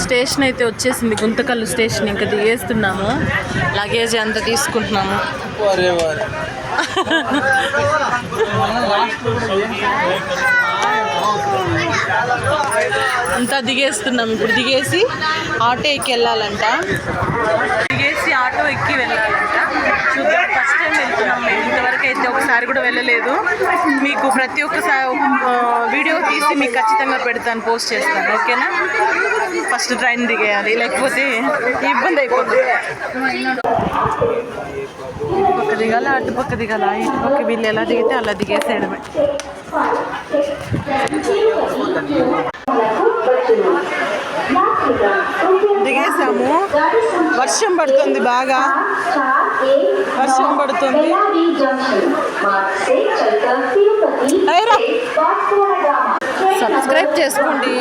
Station అయితే వచ్చేసింది, Guntakal station. ఇంకా దిగేస్తున్నాము, లగేజ్ అంతా తీసుకుంటున్నాము. అంతా దిగేస్తున్నాం. ఇప్పుడు దిగేసి ఆటో ఎక్కి వెళ్ళాలంట. ఆటో ఎక్కి వెళ్ళాలంట. చూద్దాం, ఫస్ట్ టైం వెళ్తున్నాం మేము. ఇంతవరకు అయితే ఒకసారి కూడా వెళ్ళలేదు. మీకు ప్రతి ఒక్కసారి వీడియో తీసి మీకు ఖచ్చితంగా పెడతాను, పోస్ట్ చేస్తాను, ఓకేనా? ఫస్ట్ ట్రైన్ దిగేయాలి, లేకపోతే ఇబ్బంది అయిపోతుంది. ఇటుపక్క దిగాల, అటుపక్క దిగాల. ఇటుపక్క వీళ్ళు ఎలా దిగితే అలా దిగేసేయడమే. దిగేసాము. వర్షం పడుతుంది, బాగా వర్షం పడుతుంది. సబ్స్క్రైబ్ చేసుకోండి.